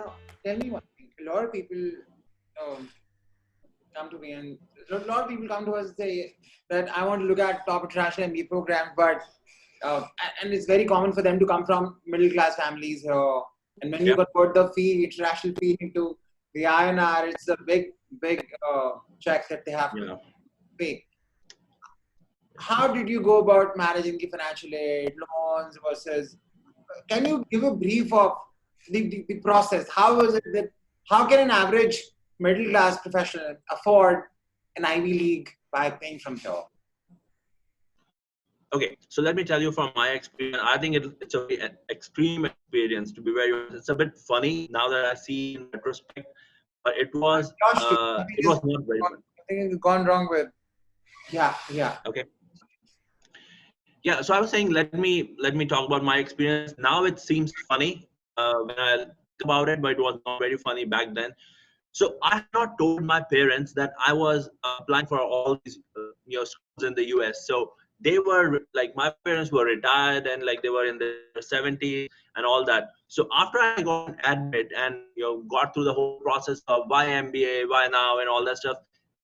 Now, tell me one thing. A lot of people um, come to me, and a lot of people come to us and say that I want to look at top international MBA programs, but and it's very common for them to come from middle class families here. And when you convert the fee, international fee into the INR, it's a big check that they have to pay. How did you go about managing the financial aid, loans versus? Can you give a brief of the process? How was it that? How can an average middle class professional afford an Ivy League by paying from here? Okay, so let me tell you from my experience. I think it's a very extreme experience, to be very honest. It's a bit funny now that I see in retrospect, but it was not very funny. I think it's gone wrong with. Yeah. Okay. Yeah, so I was saying, let me talk about my experience. Now it seems funny when I think about it, but it was not very funny back then. So I had not told my parents that I was applying for all these schools in the US. So they were like, my parents were retired and like they were in their 70s and all that. So after I got an admit and got through the whole process of why MBA, why now, and all that stuff.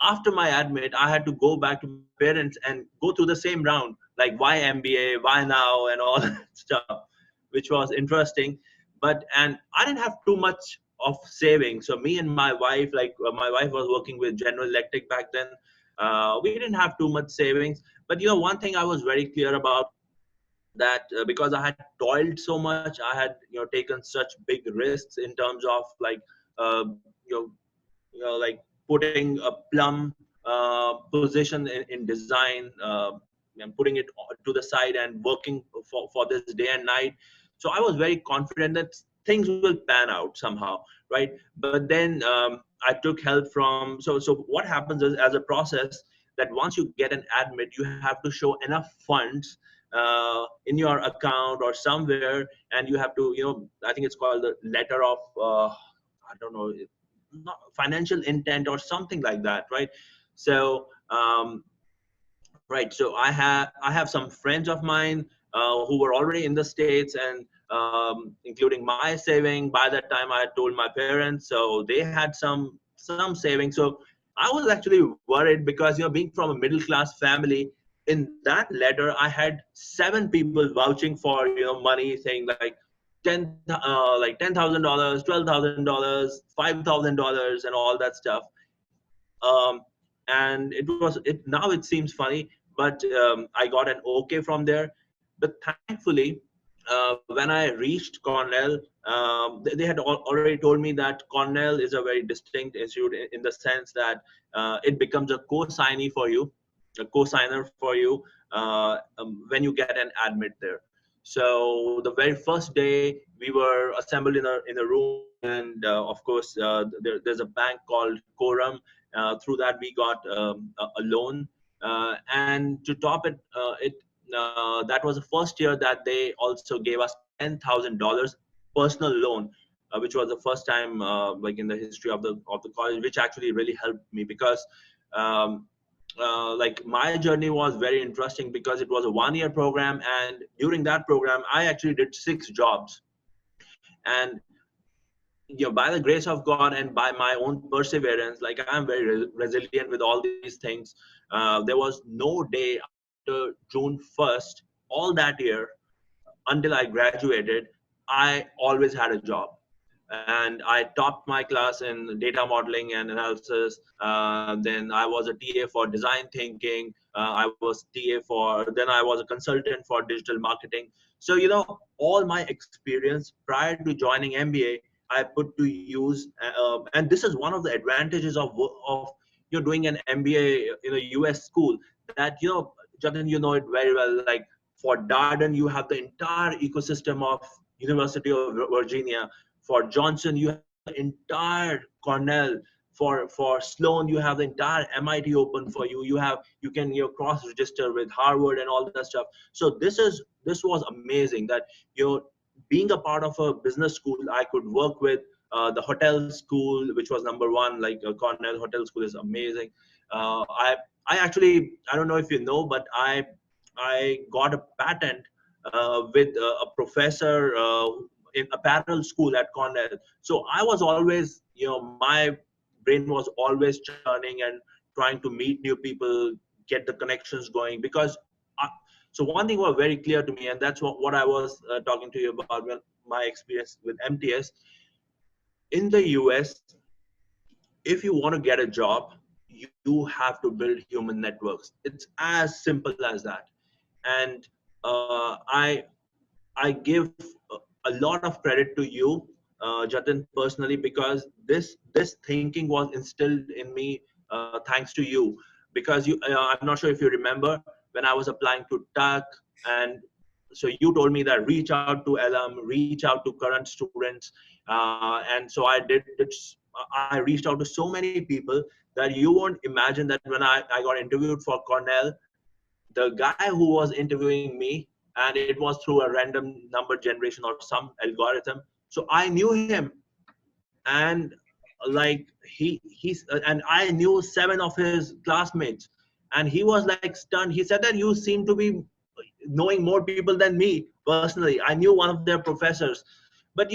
After my admit, I had to go back to my parents and go through the same round, like why MBA, why now, and all that stuff, which was interesting. And I didn't have too much of savings. So me and my wife, my wife was working with General Electric back then. We didn't have too much savings. But one thing I was very clear about, that because I had toiled so much, I had taken such big risks in terms of like uh, like putting a plum position in design, and putting it to the side and working for this day and night. So I was very confident that things will pan out somehow, right? But then I took help from. So what happens is, as a process, that once you get an admit, you have to show enough funds in your account or somewhere, and you have to, I think it's called the letter of, I don't know, not financial intent or something like that, right? So right, so I have some friends of mine who were already in the States, and including my saving. By that time I had told my parents, so they had some savings. So I was actually worried because being from a middle class family, in that letter I had 7 people vouching for money, saying like $10,000, $12,000, $5,000, and all that stuff. um, and now it seems funny, but I got an okay from there. But thankfully, when I reached Cornell, they had already told me that Cornell is a very distinct institute in the sense that it becomes a co-signee for you, a co-signer for you when you get an admit there. So the very first day we were assembled in a room, and of course there's a bank called Quorum. Through that we got a loan, and to top it, that was the first year that they also gave us $10,000 personal loan, which was the first time like in the history of the college, which actually really helped me because um, like my journey was very interesting because it was a 1-year program, and during that program I actually did 6 jobs. And by the grace of God and by my own perseverance, like I'm very resilient with all these things. There was no day after June 1st all that year until I graduated, I always had a job. And I topped my class in data modeling and analysis. Then I was a TA for design thinking. I was TA then I was a consultant for digital marketing. So, all my experience prior to joining MBA, I put to use. And this is one of the advantages of doing an MBA in a US school, that, Jatin, you know it very well. Like for Darden, you have the entire ecosystem of University of Virginia. For Johnson, you have the entire Cornell. For Sloan, you have the entire MIT open for you. You can cross register with Harvard and all that stuff. So this was amazing that being a part of a business school, I could work with the hotel school, which was number one. Like Cornell Hotel School is amazing. I actually, I don't know if you know, but I got a patent with a professor. in apparel school at Cornell. So I was always, my brain was always churning and trying to meet new people, get the connections going. Because so one thing was very clear to me, and that's what I was talking to you about when my experience with MTS. In the US, if you want to get a job, you have to build human networks. It's as simple as that. And I give a lot of credit to you, Jatin, personally, because this thinking was instilled in me thanks to you. Because I'm not sure if you remember when I was applying to TAC, and so you told me that reach out to alum, reach out to current students, and so I did. I reached out to so many people that you won't imagine that when I got interviewed for Cornell, the guy who was interviewing me, and it was through a random number generation or some algorithm. So I knew him, and like and I knew 7 of his classmates, and he was like stunned. He said that you seem to be knowing more people than me personally. I knew one of their professors. But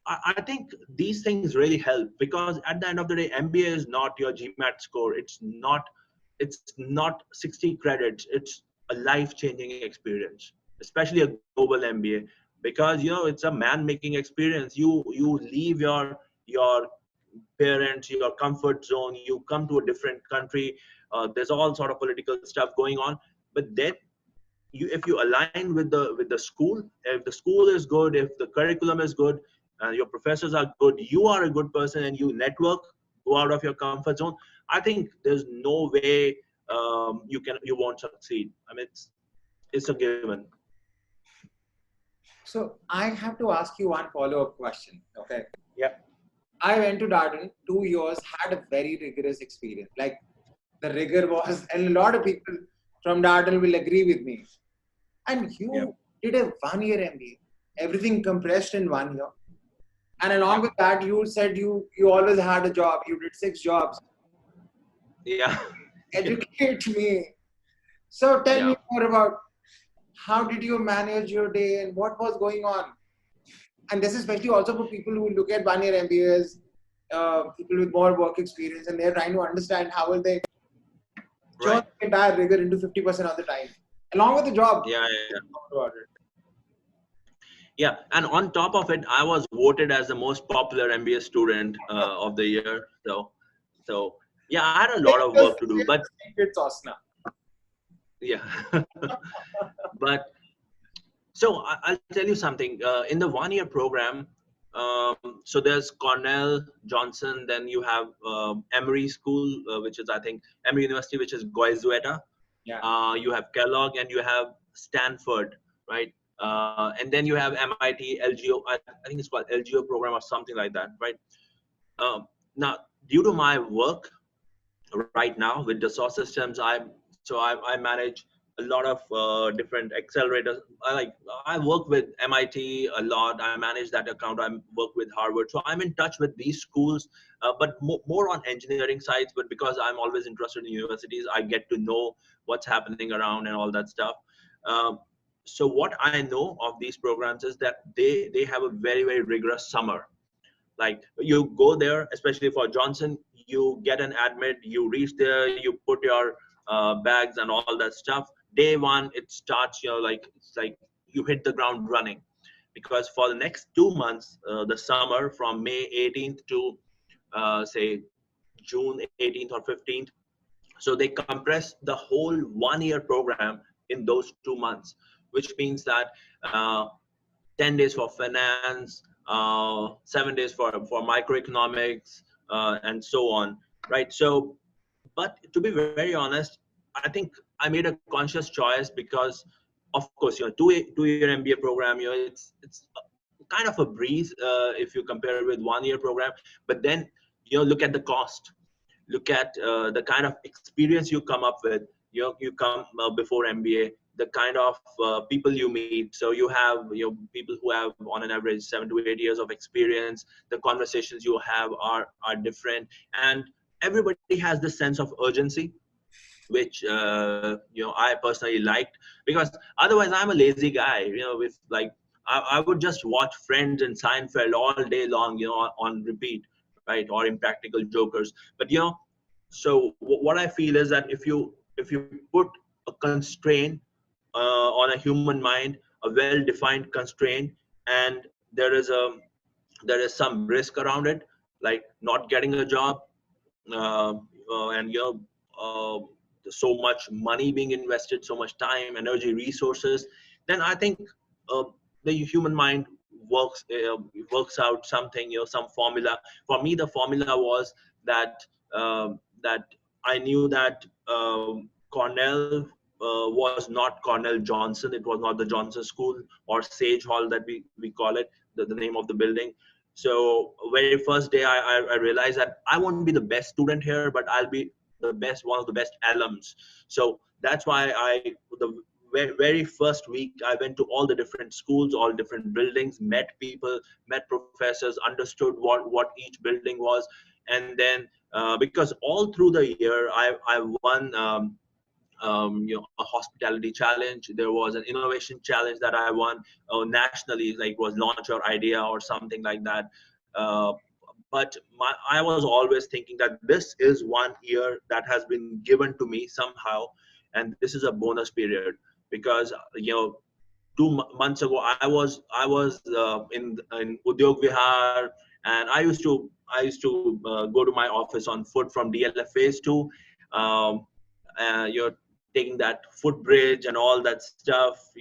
I think these things really help, because at the end of the day, MBA is not your GMAT score. It's not 60 credits. It's a life-changing experience, especially a global MBA, because it's a man-making experience. You leave your parents, your comfort zone. You come to a different country. There's all sort of political stuff going on, but then if you align with the school, if the school is good, if the curriculum is good, and your professors are good, you are a good person, and you network, go out of your comfort zone, I think there's no way you won't succeed. I mean, it's a given. So I have to ask you one follow-up question. Okay. Yeah. I went to Darden 2 years, had a very rigorous experience. Like the rigor was, and a lot of people from Darden will agree with me. And you did a 1-year MBA, everything compressed in 1 year. And along with that, you said you always had a job. You did 6 jobs. Yeah. Educate me. So tell me more about how did you manage your day and what was going on? And this is especially also for people who look at 1-year MBAs, people with more work experience, and they're trying to understand how will they turn the entire rigor into 50% of the time, along with the job. Yeah, and on top of it, I was voted as the most popular MBA student of the year. So yeah, I had a lot of work to do, but it's awesome. Yeah. But so I'll tell you something. In the 1-year program, so there's Cornell, Johnson, then you have Emory School, which is, I think, Emory University, which is Goizueta. Yeah. You have Kellogg, and you have Stanford, right? And then you have MIT, LGO, I think it's called LGO program or something like that, right? Now, due to my work right now with the source systems, I manage a lot of different accelerators. I work with MIT a lot. I manage that account. I work with Harvard. So I'm in touch with these schools, but more on engineering sides. But because I'm always interested in universities, I get to know what's happening around and all that stuff. So what I know of these programs is that they have a very, very rigorous summer. Like you go there, especially for Johnson, you get an admit, you reach there, you put your bags and all that stuff. Day one, it starts, it's like you hit the ground running, because for the next 2 months, the summer from May 18th to say June 18th or 15th, so they compress the whole 1-year program in those 2 months, which means that 10 days for finance, 7 days for microeconomics, and so on, right? So, but to be very honest, I think I made a conscious choice because, of course, 2-year MBA program, it's kind of a breeze if you compare it with 1-year program. But then look at the cost, look at the kind of experience you come up with. You come before MBA, the kind of people you meet. So you have people who have on an average 7 to 8 years of experience. The conversations you have are different, and everybody has this sense of urgency, which I personally liked, because otherwise I'm a lazy guy. If like I would just watch Friends and Seinfeld all day long, on repeat, right? Or Impractical Jokers. But so what I feel is that if you put a constraint on a human mind, a well-defined constraint, and there is some risk around it, like not getting a job, and so much money being invested, so much time, energy, resources, then I think uh, the human mind works works out something, some formula. For me, the formula was that I knew that Cornell was not Cornell Johnson. It was not the Johnson School or Sage Hall that we call it, the name of the building. So very first day, I realized that I won't be the best student here, but I'll be one of the best alums. So that's why the very first week, I went to all the different schools, all different buildings, met people, met professors, understood what each building was. And then because all through the year, I won a hospitality challenge. There was an innovation challenge that I won nationally, like was launch your idea or something like that. Uh, but I was always thinking that this is one year that has been given to me somehow, and this is a bonus period because 2 months ago I was in Udyog Vihar, and I used to go to my office on foot from DLFAs to um, you're taking that footbridge and all that stuff,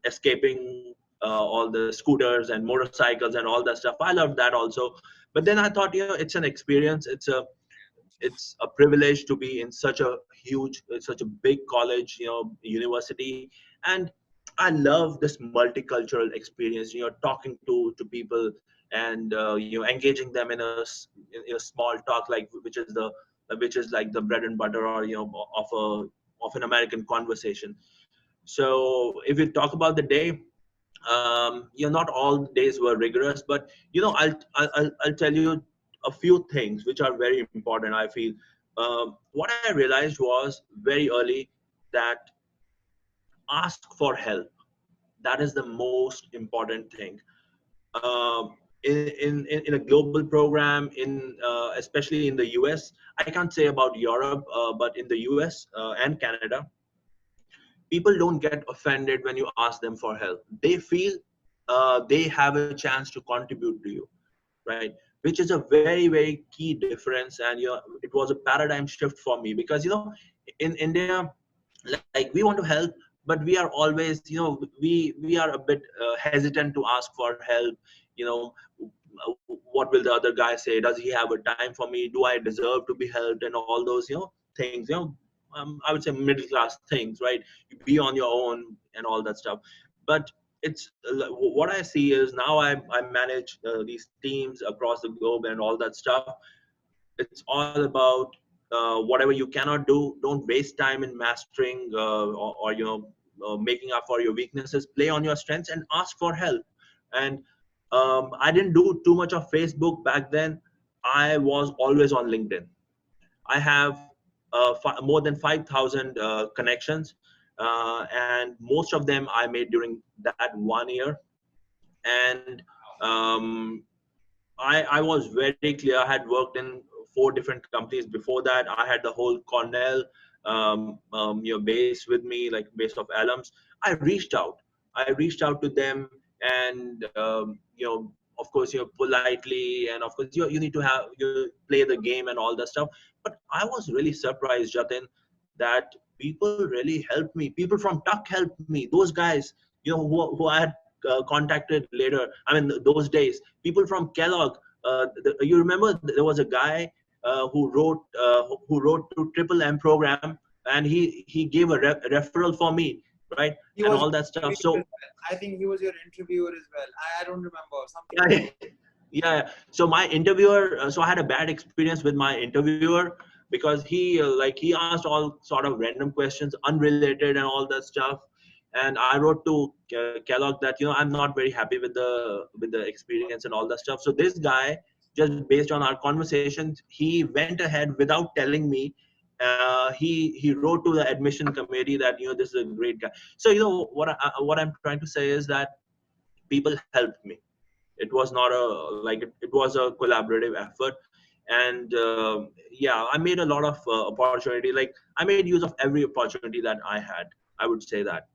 escaping all the scooters and motorcycles and all that stuff. I love that also. But then I thought, it's an experience. It's a privilege to be in such a big college, university. And I love this multicultural experience, talking to people, and engaging them in a small talk, like which is like the bread and butter, or of an American conversation. So if you talk about the day, not all days were rigorous, but I'll tell you a few things which are very important. I feel what I realized was very early that ask for help. That is the most important thing. In a global program, especially in the US, I can't say about Europe, but in the US and Canada, people don't get offended when you ask them for help. They feel they have a chance to contribute to you, right? Which is a very, very key difference. And it was a paradigm shift for me, because in India, like, we want to help, but we are always, we are a bit hesitant to ask for help. you know what will the other guy say? Does he have a time for me? Do I deserve to be helped? And all those things, I would say middle class things, right? You be on your own and all that stuff. But it's what I see is now I manage these teams across the globe and all that stuff. It's all about whatever you cannot do, don't waste time in mastering or making up for your weaknesses. Play on your strengths and ask for help. And I didn't do too much of Facebook back then. I was always on LinkedIn. I have more than 5,000 connections, and most of them I made during that 1 year. And um, I was very clear. I had worked in 4 different companies before that. I had the whole Cornell base with me, like base of alums. I reached out. I reached out to them, and of course, politely, and of course, you need to you play the game and all that stuff. But I was really surprised, Jatin, that people really helped me. People from Tuck helped me. Those guys, who I had contacted later. I mean, those days, people from Kellogg. You remember there was a guy who wrote to Triple M program, and he gave a referral for me, right, He and was all that stuff. So I think he was your interviewer as well. I don't remember yeah, something. yeah. So my interviewer, so I had a bad experience with my interviewer, because he asked all sort of random questions, unrelated and all that stuff. And I wrote to Kellogg that I'm not very happy with the experience and all that stuff. So this guy, just based on our conversations, he went ahead without telling me. He wrote to the admission committee that this is a great guy. So what I'm trying to say is that people helped me. It was not a like it was a collaborative effort. And yeah, I made a lot of opportunity. Like I made use of every opportunity that I had, I would say that.